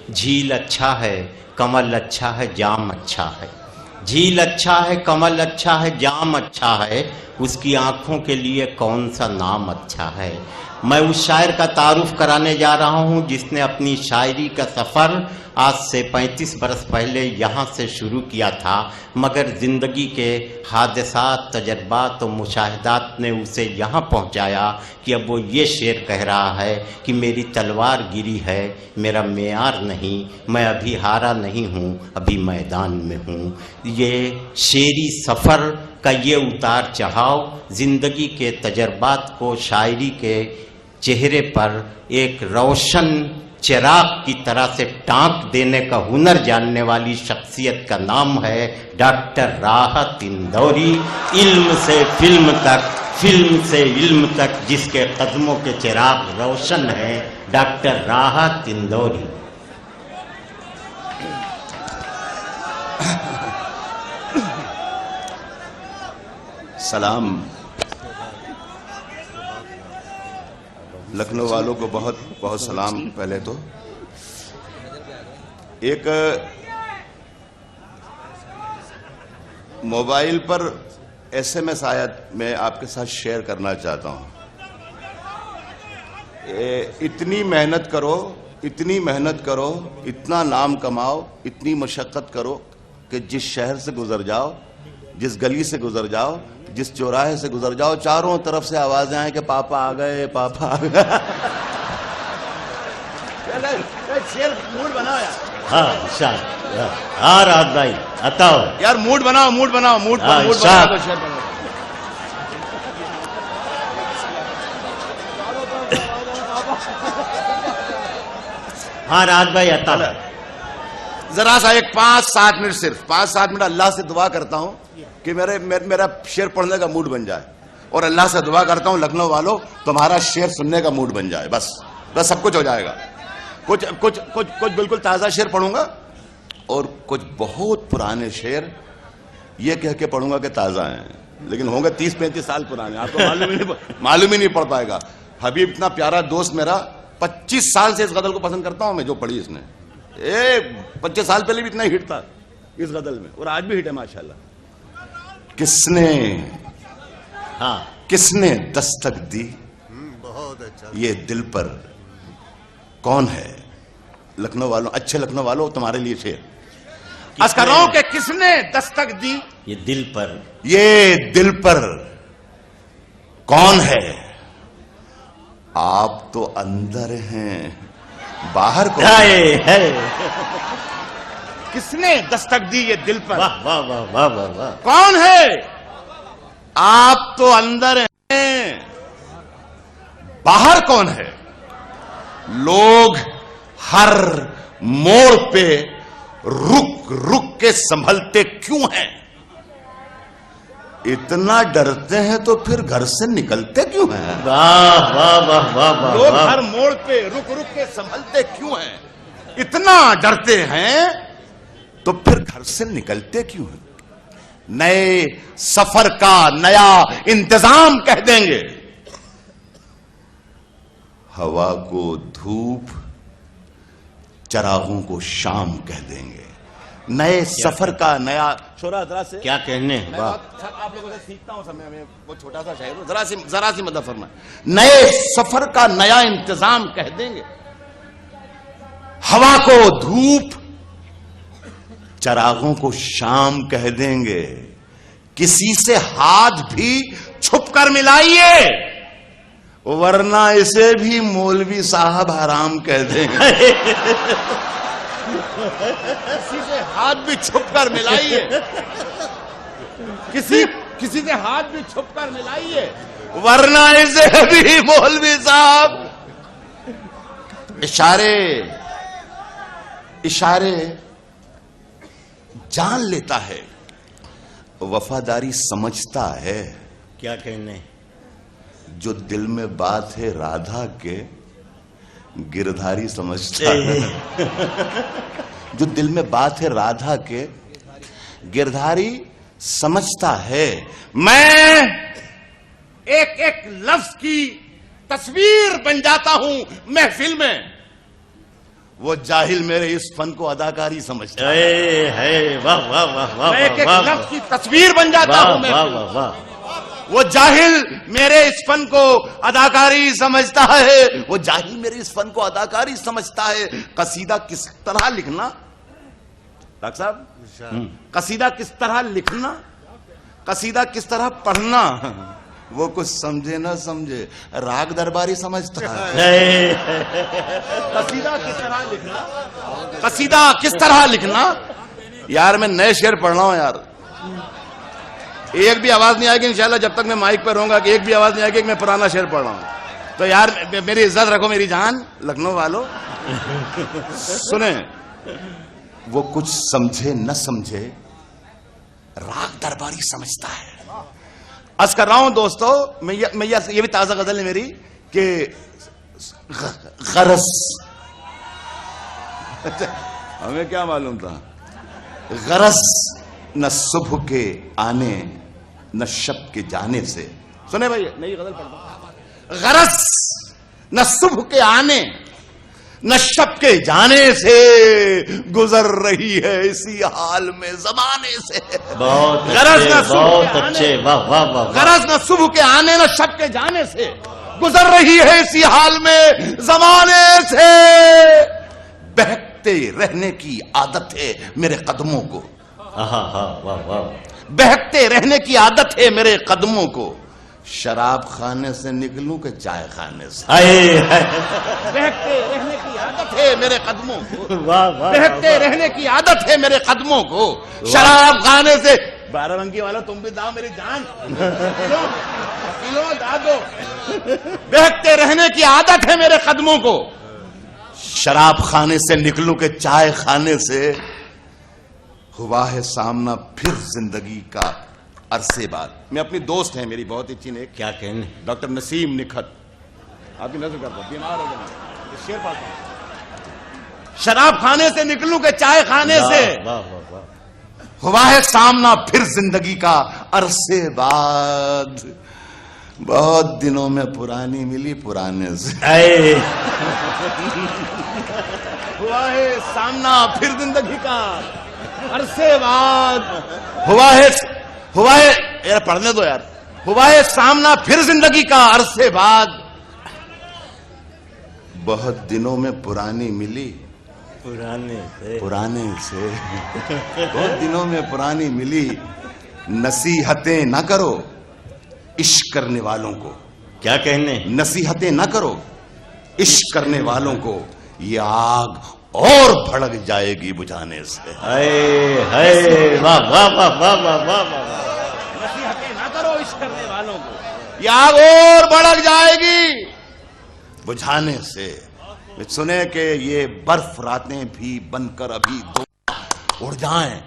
جھیل اچھا ہے کمل اچھا ہے جام اچھا ہے، جھیل اچھا ہے کمل اچھا ہے جام اچھا ہے، اس کی آنکھوں کے لیے کون سا نام اچھا ہے۔ میں اس شاعر کا تعارف کرانے جا رہا ہوں جس نے اپنی شاعری کا سفر آج سے 35 برس پہلے یہاں سے شروع کیا تھا، مگر زندگی کے حادثات، تجربات و مشاہدات نے اسے یہاں پہنچایا کہ اب وہ یہ شعر کہہ رہا ہے کہ میری تلوار گری ہے میرا معیار نہیں، میں ابھی ہارا نہیں ہوں ابھی میدان میں ہوں۔ یہ شعری سفر کا یہ اتار چڑھاؤ زندگی کے تجربات کو شاعری کے چہرے پر ایک روشن چراغ کی طرح سے ٹانک دینے کا ہنر جاننے والی شخصیت کا نام ہے ڈاکٹر راحت اندوری۔ علم سے فلم تک، فلم سے علم تک جس کے قدموں کے چراغ روشن ہیں، ڈاکٹر راحت اندوری۔ سلام لکھنؤ والوں کو، بہت بہت سلام۔ پہلے تو ایک موبائل پر SMS آیا، میں آپ کے ساتھ شیئر کرنا چاہتا ہوں۔ اتنی محنت کرو، اتنی محنت کرو، اتنا نام کماؤ، اتنی مشقت کرو کہ جس شہر سے گزر جاؤ، جس گلی سے گزر جاؤ، جس چوراہے سے گزر جاؤ، چاروں طرف سے آوازیں آئیں کہ پاپا آ گئے، پاپا آ گئے۔ موڈ بناؤ یار۔ ہاں راحت بھائی بتاؤ یار، موڈ بناؤ، موڈ بناؤ، موڈ بناؤ۔ ہاں راحت بھائی عطا، ذرا سا ایک 5-7 منٹ، صرف 5-7 منٹ اللہ سے دعا کرتا ہوں کہ میرا شعر پڑھنے کا موڈ بن جائے، اور اللہ سے دعا کرتا ہوں لکھنؤ والوں تمہارا شعر سننے کا موڈ بن جائے، بس سب کچھ ہو جائے گا۔ کچھ بالکل تازہ شعر پڑھوں گا، اور کچھ بہت پرانے شعر یہ کہہ کے پڑھوں گا کہ تازہ ہیں، لیکن ہوں گے 30-35 سال پرانے، آپ کو معلوم ہی نہیں پڑ پائے گا۔ حبیب اتنا پیارا دوست میرا، 25 سال سے اس غزل کو پسند کرتا ہوں میں، جو پڑھی اس نے 25 سال پہلے بھی اتنا ہٹ تھا اس غزل میں، اور آج بھی ہٹ ہے ماشاءاللہ۔ کس نے دستک دی یہ دل پر، کون ہے؟ لکھنؤ والوں، اچھے لکھنؤ والوں، تمہارے لیے شعر عرض کر رہا ہوں کہ کس نے دستک دی یہ دل پر، یہ دل پر، کون ہے؟ آپ تو اندر ہیں باہر کون ہے؟ کس نے دستک دی یہ دل پر، واہ واہ واہ واہ واہ واہ، کون ہے؟ آپ تو اندر ہیں باہر کون ہے؟ لوگ ہر موڑ پہ رک رک کے سنبھلتے کیوں ہیں؟ اتنا ڈرتے ہیں تو پھر گھر سے نکلتے کیوں ہیں؟ واہ واہ واہ واہ واہ، لوگ ہر موڑ پہ رک رک کے سنبھلتے کیوں ہیں؟ اتنا ڈرتے ہیں تو پھر گھر سے نکلتے کیوں ہیں؟ نئے سفر کا نیا انتظام کہہ دیں گے، ہوا کو دھوپ، چراغوں کو شام کہہ دیں گے۔ نئے سفر کا نیا، شورا ذرا سے کیا کہنے، آپ لوگوں سے سیکھتا ہوں سب، میں وہ چھوٹا سا شاعر ہوں، ذرا سی مدد فرمائیں۔ نئے سفر کا نیا انتظام کہہ دیں گے، ہوا کو دھوپ، چراغوں کو شام کہہ دیں گے۔ کسی سے ہاتھ بھی چھپ کر ملائیے، ورنہ اسے بھی مولوی صاحب حرام کہہ دیں گے۔ کسی سے ہاتھ بھی چھپ کر ملائیے، کسی سے ہاتھ بھی چھپ کر ملائیے، ورنہ اسے بھی مولوی صاحب۔ اشارے جان لیتا ہے، وفاداری سمجھتا ہے۔ کیا کہنے، جو دل میں بات ہے رادھا کے، گردھاری سمجھتا ہے۔ جو دل میں بات ہے رادھا کے، گردھاری سمجھتا ہے۔ میں ایک ایک لفظ کی تصویر بن جاتا ہوں محفل میں، وہ جاہل میرے اس فن کو اداکاری سمجھتا ہے. ہے واہ واہ واہ واہ میں ایک ایک واہ لفظ کی تصویر بن جاتا ہوں میں. واہ واہ واہ. وہ جاہل میرے اس فن کو اداکاری سمجھتا ہے. وہ جاہل میرے اس فن کو اداکاری سمجھتا ہے. قصیدہ کس طرح لکھنا ڈاکٹر صاحب، قصیدہ کس طرح لکھنا، قصیدہ کس طرح پڑھنا، وہ کچھ سمجھے نہ سمجھے راگ درباری سمجھتا ہے. قصیدہ کس طرح لکھنا، قصیدہ کس طرح لکھنا. یار میں نئے شعر پڑھ رہا ہوں یار، ایک بھی آواز نہیں آئے گی انشاءاللہ جب تک میں مائک پہ رہوں گا کہ ایک بھی آواز نہیں آئے گی کہ میں پرانا شعر پڑھ رہا ہوں. تو یار میری عزت رکھو میری جان لکھنؤ والوں. سنیں، وہ کچھ سمجھے نہ سمجھے راگ درباری سمجھتا ہے. عرض کر رہا ہوں دوستو، میں یہ بھی تازہ غزل ہے میری کہ غرض ہمیں کیا معلوم تھا. غرض نہ صبح کے آنے نہ شب کے جانے سے. سنے بھائی نئی غزل پڑھتا ہوں. غرض نہ صبح کے آنے نہ شب کے جانے سے گزر رہی ہے اسی حال میں زمانے سے. بہت غرض نہ بہت اچھے واہ واہ واہ. غرض نہ صبح کے آنے نہ شب کے جانے سے گزر رہی ہے اسی حال میں زمانے سے. بہکتے رہنے کی عادت ہے میرے قدموں کو، واہ واہ. بہکتے رہنے کی عادت ہے میرے قدموں کو. شراب خانے سے نکلوں کہ چائے خانے سے. بہکتے رہنے کی عادت ہے میرے قدموں کو، بہکتے رہنے کی عادت ہے میرے قدموں کو. شراب خانے سے بارہ رنگی والا تم بھی داؤ میری جان، دا دو. بہکتے رہنے کی عادت ہے میرے قدموں کو. شراب خانے سے نکلوں کہ چائے خانے سے. ہوا ہے سامنا پھر زندگی کا عرصے بعد. میں اپنی دوست ہیں میری بہت اچھی نے، کیا کہنے، ڈاکٹر نسیم نکھت، آپ کی نظر کرتا ہوں بیمار ہو گئے، شعر پڑھتا ہوں. شراب خانے سے نکلوں کہ چائے خانے سے. ہوا ہے سامنا پھر زندگی کا عرصے بعد. بہت دنوں میں پرانی ملی پرانے سے. ہوا ہے سامنا پھر زندگی کا عرصے بعد. ہوا ہے یار پڑھنے دو یار. ہوا ہے سامنا پھر زندگی کا عرصے بعد. بہت دنوں میں پرانی ملی پرانے سے. بہت دنوں میں پرانی ملی. نصیحتیں نہ کرو عشق کرنے والوں کو. کیا کہنے، نصیحتیں نہ کرو عشق کرنے والوں کو. یہ آگ اور بھڑک جائے گی بجھانے سے. واہ واہ واہ واہ واہ واہ. نصیحتیں نہ کرو عشق کرنے والوں کو. یہ آگ اور بھڑک جائے گی بجھانے سے. سنے کہ یہ برف راتیں بھی بن کر ابھی اڑ جائیں.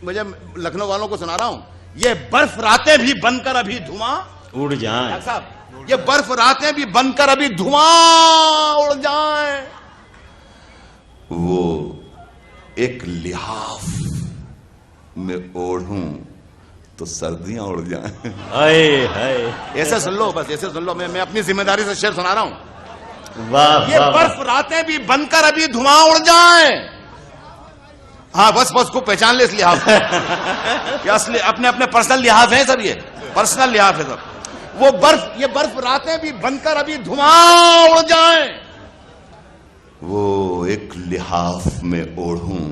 مجھے لکھنؤ والوں کو سنا رہا ہوں، یہ برف راتیں بھی بن کر ابھی دھواں اڑ جائیں. ڈاکٹر صاحب یہ برف راتیں بھی بن کر ابھی دھواں اڑ جائیں. وہ ایک لحاف میں اوڑھوں تو سردیاں اڑ جائیں. ایسے سن لو، بس ایسے سن لو. میں اپنی ذمہ داری سے شعر سنا رہا ہوں. یہ برف راتیں بھی بن کر ابھی دھواں اڑ جائیں. ہاں بس کو پہچان لے اس لحاف اصلی اپنے اپنے پرسنل لحاف ہیں سب، یہ پرسنل لحاف ہے سب. یہ برف راتیں بھی بن کر ابھی دھواں اڑ جائیں. وہ ایک لحاف میں اوڑھوں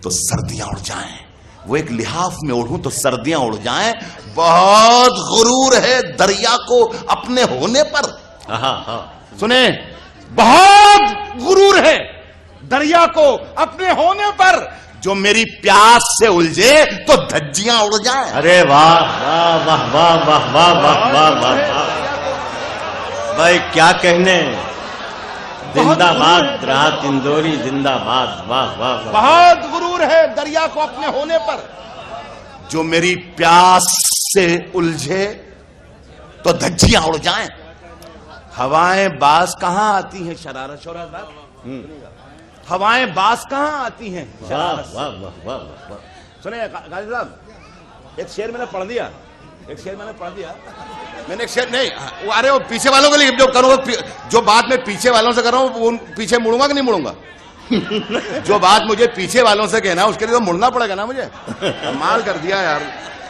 تو سردیاں اڑ جائیں. وہ ایک لحاف میں اوڑھوں تو سردیاں اڑ جائیں. بہت غرور ہے دریا کو اپنے ہونے پر. سنیں، بہت غرور ہے دریا کو اپنے ہونے پر. جو میری پیاس سے الجھے تو دھجیاں اڑ جائیں. ارے واہ واہ واہ واہ واہ واہ واہ واہ. بھائی کیا کہنے، زندہ باد رہا تندوری زندہ باد. واہ واہ. بہت غرور ہے دریا کو اپنے ہونے پر. جو میری پیاس سے الجھے تو دھجیاں اڑ جائیں. ہوائیں باز کہاں آتی ہیں شرارت شورت. ہوائیں باز کہاں آتی ہیں شرارت. سنیں غازی صاحب، ایک شعر میں نے پڑھ دیا میں نے ایک شعر نہیں، ارے وہ پیچھے والوں کے لیے جو کروں گا، جو بات میں پیچھے والوں سے کر رہا ہوں وہ پیچھے مڑوں گا کہ نہیں مڑوں گا؟ جو بات مجھے پیچھے والوں سے کہنا ہے اس کے لیے تو مڑنا پڑے گا نا مجھے. کمال کر دیا یار.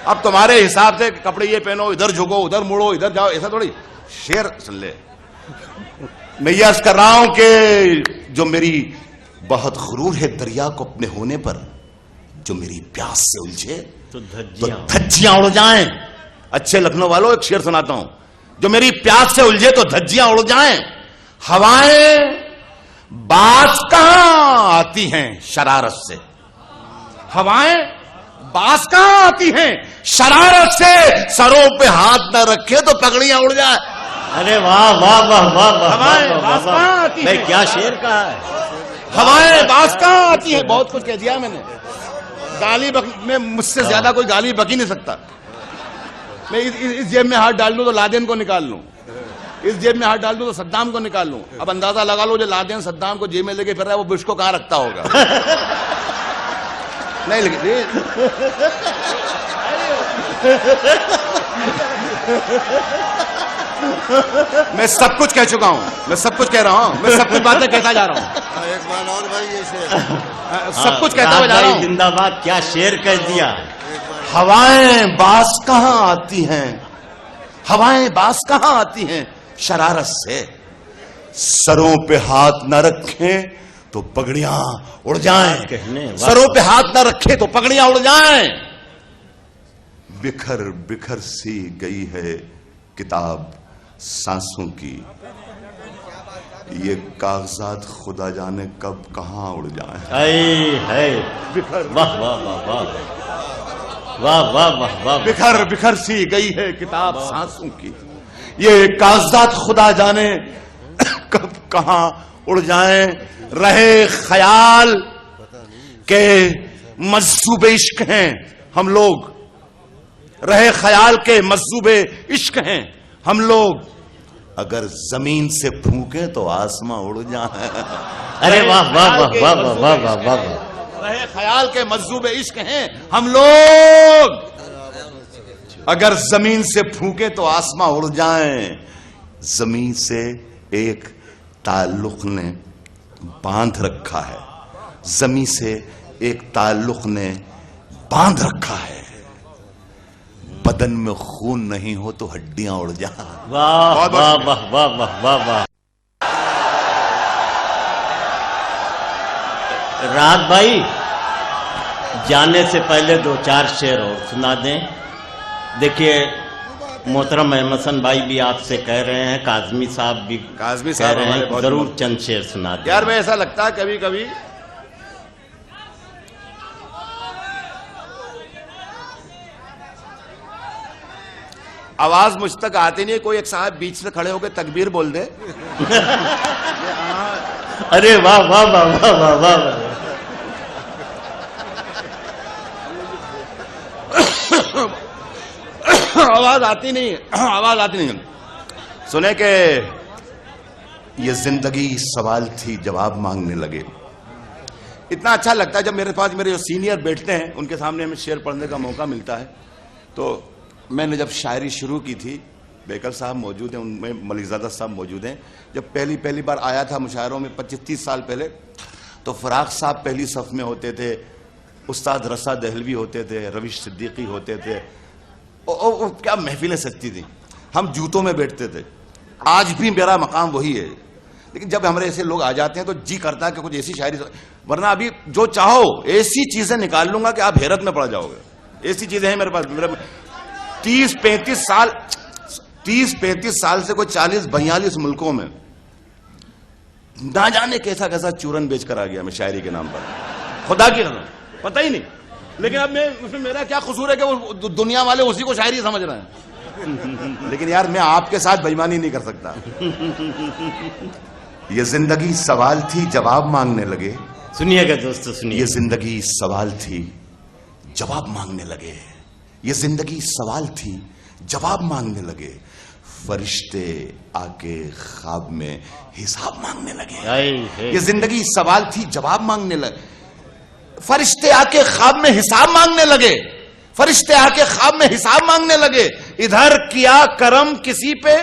اب تمہارے حساب سے کپڑے یہ پہنو، ادھر جھکو، ادھر مڑو، ادھر جاؤ، ایسا تھوڑی. شعر سن لے. میں یہ عرض کر رہا ہوں کہ جو میری بہت غرور ہے دریا کو اپنے ہونے پر، جو میری پیاس سے الجھے تو دھجیاں اڑ جائیں. اچھے لکھنؤ والوں ایک شعر سناتا ہوں. جو میری پیاس سے الجھے تو دھجیاں اڑ جائیں، ہوائیں باز کہاں آتی ہیں شرارت سے. ہوائیں باز کہاں آتی ہیں شرارت سے، سروں پہ ہاتھ نہ رکھے تو پگڑیاں اڑ جائیں. ارے واہ واہ واہ واہ ہوائیں باز کہاں آتی ہیں. کیا شعر کہا ہے. ہوائیں باز کہاں آتی ہیں. بہت کچھ کہہ دیا میں نے. گالی میں مجھ سے زیادہ کوئی گالی بک ہی نہیں سکتا. میں اس جیب میں ہاتھ ڈال دوں تو لادین کو نکال لوں، اس جیب میں ہاتھ ڈال دوں تو صدام کو نکال لوں. اب اندازہ لگا لو جو لادین صدام کو جیب میں لے کے پھر رہا ہے وہ بش کو کہاں رکھتا ہوگا. نہیں لیکن میں سب کچھ کہہ چکا ہوں، میں سب کچھ کہہ رہا ہوں، میں سب کچھ باتیں کہتا جا رہا ہوں. ایک بار اور بھائی یہ شعر سب کچھ کہتا ہوا جا رہا ہوں. زندہ باد. کیا شعر کہہ دیا. ہوائیں باز کہاں آتی ہیں، ہوائیں باز کہاں آتی ہیں شرارت سے، سروں پہ ہاتھ نہ رکھیں تو پگڑیاں اڑ جائیں. سروں پہ ہاتھ نہ رکھیں تو پگڑیاں اڑ جائیں. بکھر بکھر سی گئی ہے کتاب سانسوں کی، یہ کاغذات خدا جانے کب کہاں اڑ جائیں. واہ واہ واہ واہ واہ واہ واہ واہ. بکھر بکھر سی گئی ہے کتاب سانسوں کی، یہ کاغذات خدا جانے کب کہاں اڑ جائیں. رہے خیال کے مجذوب عشق ہیں ہم لوگ، رہے خیال کے مجذوب عشق ہیں ہم لوگ، اگر زمین سے پھونکے تو آسماں اڑ جائیں. ارے واہ واہ واہ واہ واہ واہ واہ واہ. رہے خیال کے مجذوب عشق ہیں ہم لوگ، اگر زمین سے پھونکے تو آسماں اڑ جائیں. زمین سے ایک تعلق نے باندھ رکھا ہے، زمین سے ایک تعلق نے باندھ رکھا ہے. بدن میں خون نہیں ہو تو ہڈیاں اڑ جائیں. واہ واہ واہ واہ واہ واہ واہ. رات بھائی جانے سے پہلے دو چار شعر اور سنا دیں. دیکھیے محترم احمد حسن بھائی بھی آپ سے کہہ رہے ہیں، کاظمی صاحب بھی کہہ رہے ہیں، ضرور چند شعر سنا دیں. یار میں ایسا لگتا ہے کبھی کبھی آواز مجھ تک آتی نہیں. کوئی ایک صاحب بیچ سے کھڑے ہو کے تکبیر بول دے. ارے واہ واہ واہ واہ واہ واہ. آواز آتی نہیں، آواز آتی نہیں. سنے کہ یہ زندگی سوال تھی جواب مانگنے لگے. اتنا اچھا لگتا ہے جب میرے پاس میرے جو سینئر بیٹھتے ہیں ان کے سامنے ہمیں شعر پڑھنے کا موقع ملتا ہے. تو میں نے جب شاعری شروع کی تھی، بیکل صاحب موجود ہیں، ان میں ملک زادہ صاحب موجود ہیں. جب پہلی بار آیا تھا مشاعروں میں 25-30 سال پہلے، تو فراق صاحب پہلی صف میں ہوتے تھے، استاد رسا دہلوی ہوتے تھے، روش صدیقی ہوتے تھے. کیا محفلیں سجتی تھیں. ہم جوتوں میں بیٹھتے تھے. آج بھی میرا مقام وہی ہے. لیکن جب ہمارے ایسے لوگ آ جاتے ہیں تو جی کرتا ہے کہ کچھ ایسی شاعری، ورنہ ابھی جو چاہو ایسی چیزیں نکال لوں گا کہ آپ حیرت میں پڑ جاؤ گے. ایسی چیزیں ہیں میرے پاس. 30-35 سال سے کوئی 40-42 ملکوں میں نہ جانے کیسا کیسا چورن بیچ کر آ گیا میں شاعری کے نام پر. خدا کی قسم پتہ ہی نہیں. لیکن اب میں اس میں میرا کیا قصور ہے کہ وہ دنیا والے اسی کو شاعری سمجھ رہے ہیں. لیکن یار میں آپ کے ساتھ بےایمانی نہیں کر سکتا. یہ زندگی سوال تھی جواب مانگنے لگے. سنیے گا دوستو سنیے. یہ زندگی سوال تھی جواب مانگنے لگے. یہ زندگی سوال تھی جواب مانگنے لگے. فرشتے آ کے خواب میں حساب مانگنے لگے. یہ زندگی سوال تھی جواب مانگنے لگے. فرشتے آ کے خواب میں حساب مانگنے لگے. فرشتے آ کے خواب میں حساب مانگنے لگے. ادھر کیا کرم کسی پہ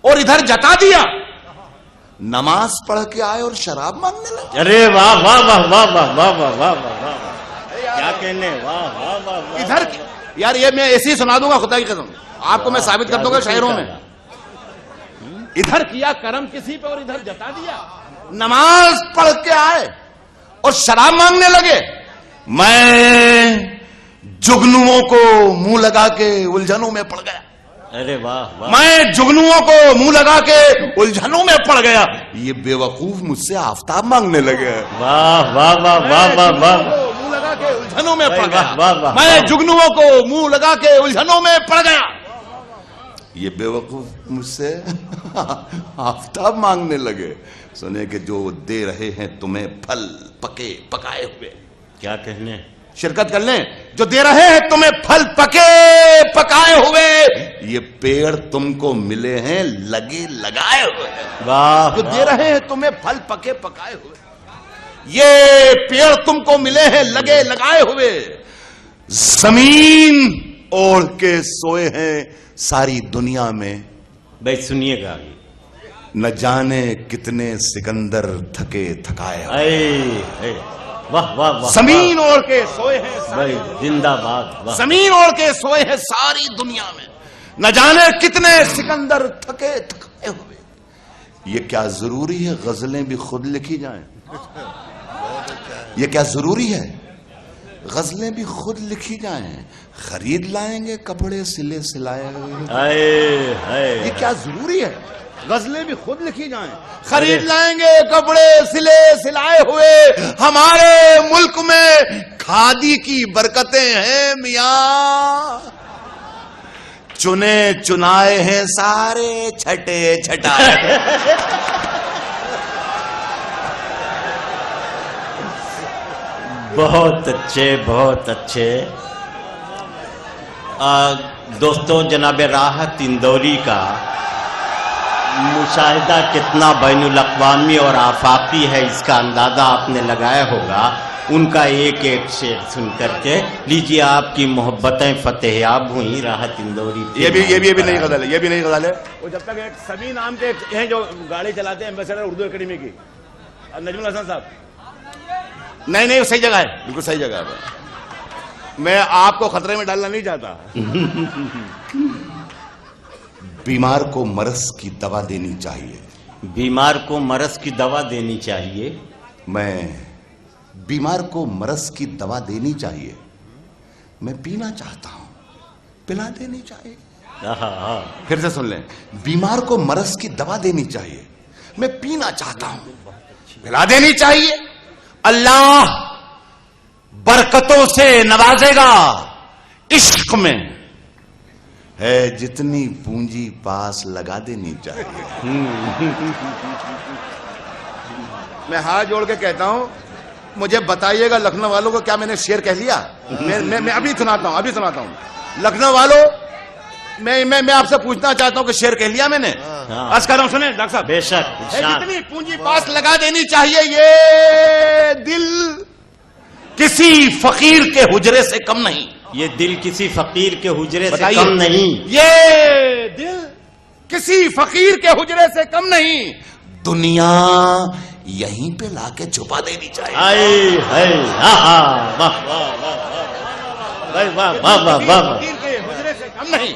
اور ادھر جتا دیا. نماز پڑھ کے آئے اور شراب مانگنے لگے. ارے واہ واہ واہ واہ واہ واہ واہ واہ واہ، کیا کہنے، واہ واہ واہ واہ. ادھر یار یہ میں ایسے ہی سنا دوں گا خدا کی قسم، آپ کو میں ثابت کر دوں گا شاعروں میں. ادھر کیا کرم کسی پہ اور ادھر جتا دیا. نماز پڑھ کے آئے اور شراب مانگنے لگے. میں جگنوؤں کو منہ لگا کے الجھنوں میں پڑ گیا. ارے واہ واہ. میں جگنوؤں کو منہ لگا کے الجھنوں میں پڑ گیا. یہ بے وقوف مجھ سے آفتاب مانگنے لگے. واہ واہ واہ واہ واہ واہ. منہ لگا کے الجھنوں میں پڑ واہ واہ گیا. واہ. میں جگنوؤں کو منہ لگا کے الجھنوں میں پڑ گیا. یہ بے وقوف مجھ سے آفتاب مانگنے لگے. سنے کہ جو دے رہے ہیں تمہیں پھل پکے پکائے ہوئے. کیا کہنے، شرکت کر لیں. جو دے رہے ہیں تمہیں پھل پکے پکائے ہوئے، یہ پیڑ تم کو ملے ہیں لگے لگائے ہوئے. واہ. جو دے رہے ہیں تمہیں پھل پکے پکائے ہوئے، یہ پیڑ تم کو ملے ہیں لگے لگائے ہوئے. زمین اوڑھ کے سوئے ہیں ساری دنیا میں. بھائی سنیے گا ابھی. نہ جانے کتنے سکندر تھکے تھکائے ہوئے. اے اے، واہ واہ واہ. زمین اوڑھ کے سوئے ہیں بھائی زندہ باد. واہ. زمین اوڑھ کے سوئے ہیں ساری دنیا میں. نہ جانے کتنے سکندر تھکے تھکائے ہوئے. یہ کیا ضروری ہے غزلیں بھی خود لکھی جائیں؟ یہ کیا ضروری ہے غزلیں بھی خود لکھی جائیں؟ خرید لائیں گے کپڑے سلے سلائے ہوئے. اے اے. یہ کیا ضروری ہے غزلیں بھی خود لکھی جائیں؟ خرید لائیں گے کپڑے سلے سلائے ہوئے. ہمارے ملک میں کھادی کی برکتیں ہیں میاں. چنے چنائے ہیں سارے چھٹے چھٹائے. بہت اچھے بہت اچھے. دوستوں، جناب راحت اندوری کا مشاہدہ کتنا بین الاقوامی اور آفاقی ہے اس کا اندازہ آپ نے لگایا ہوگا. ان کا ایک ایک شعر سن کر کے لیجیے. آپ کی محبتیں فتح یاب ہوئیں. راحت اندوری یہ بھی نہیں غزل ہے. یہ بھی نہیں غزل ہے. وہ جب تک ایک سبھی نام کے ہیں جو گاڑی چلاتے ہیں ایمبیسڈر اردو اکیڈمی کی، نجم الحسن صاحب. نہیں صحیح جگہ ہے، بالکل صحیح جگہ ہے. میں آپ کو خطرے میں ڈالنا نہیں چاہتا. بیمار کو مرض کی دوا دینی چاہیے. بیمار کو مرض کی دوا دینی چاہیے. میں بیمار کو مرض کی دوا دینی چاہیے. میں پینا چاہتا ہوں، پلا دینی چاہیے. پھر سے سن لیں. بیمار کو مرض کی دوا دینی چاہیے. میں پینا چاہتا ہوں، پلا دینی چاہیے. اللہ برکتوں سے نوازے گا. عشق میں ہے جتنی پونجی پاس لگا دینی چاہیے. میں ہاتھ جوڑ کے کہتا ہوں، مجھے بتائیے گا لکھنؤ والوں کو کیا میں نے شعر کہہ لیا؟ میں ابھی سناتا ہوں. لکھنؤ والوں، میں آپ سے پوچھنا چاہتا ہوں کہ شعر کہہ لیا میں نے؟ عرض کر رہا ہوں، سنیں ڈاکٹر صاحب. بے شک. جتنی پونجی پاس لگا دینی چاہیے. یہ دل کسی فقیر کے حجرے سے کم نہیں. یہ دل کسی فقیر کے حجرے سے بتائیے. کم نہیں. یہ دل کسی فقیر کے حجرے سے کم نہیں. دنیا یہیں پہ لا کے چھپا دینی چاہیے. آئے ہائے. واہ واہ واہ واہ واہ واہ. فقیر کے حجرے سے کم نہیں.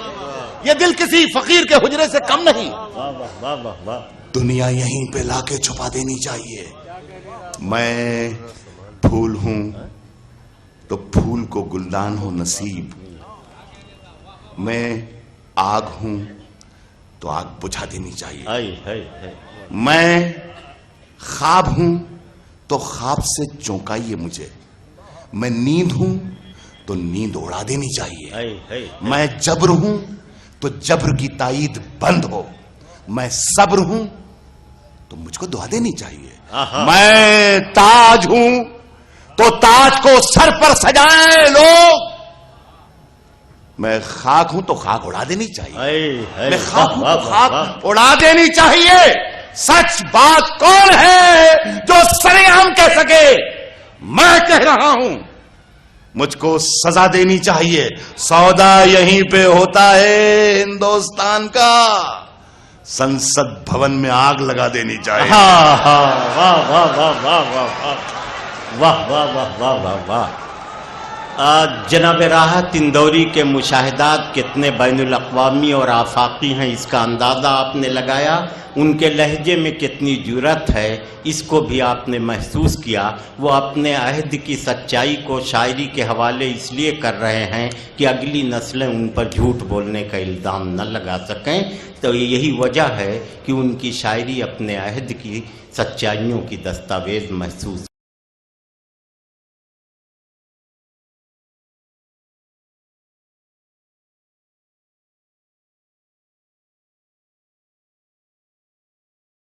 یہ دل کسی فقیر کے حجرے سے کم نہیں. واہ واہ واہ. دنیا یہیں پہ لا کے چھپا دینی چاہیے. میں پھول ہوں تو پھول کو گلدان ہو نصیب. میں آگ ہوں تو آگ بجھا دینی چاہیے. آئے ہائے. میں خواب ہوں تو خواب سے چونکائیے مجھے. میں نیند ہوں تو نیند اڑا دینی چاہیے. آئے ہائے. میں جبر ہوں تو جبر کی تائید بند ہو. میں صبر ہوں تو مجھ کو دعا دینی چاہیے. میں تاج ہوں تو تاج کو سر پر سجائیں لوگ. میں خاک ہوں تو خاک اڑا دینی چاہیے. میں خاک ہوں تو خاک اڑا دینی چاہیے. سچ بات کون ہے جو سرعام کہہ سکے؟ میں کہہ رہا ہوں. مجھ کو سزا دینی چاہیے. سودا یہیں پہ ہوتا ہے ہندوستان کا. سنسد بھون میں آگ لگا دینی چاہیے. ہاں ہاں واہ واہ واہ واہ واہ واہ واہ واہ واہ واہ واہ. جناب راحت اندوری کے مشاہدات کتنے بین الاقوامی اور آفاقی ہیں اس کا اندازہ آپ نے لگایا. ان کے لہجے میں کتنی جرأت ہے اس کو بھی آپ نے محسوس کیا. وہ اپنے عہد کی سچائی کو شاعری کے حوالے اس لیے کر رہے ہیں کہ اگلی نسلیں ان پر جھوٹ بولنے کا الزام نہ لگا سکیں. تو یہی وجہ ہے کہ ان کی شاعری اپنے عہد کی سچائیوں کی دستاویز محسوس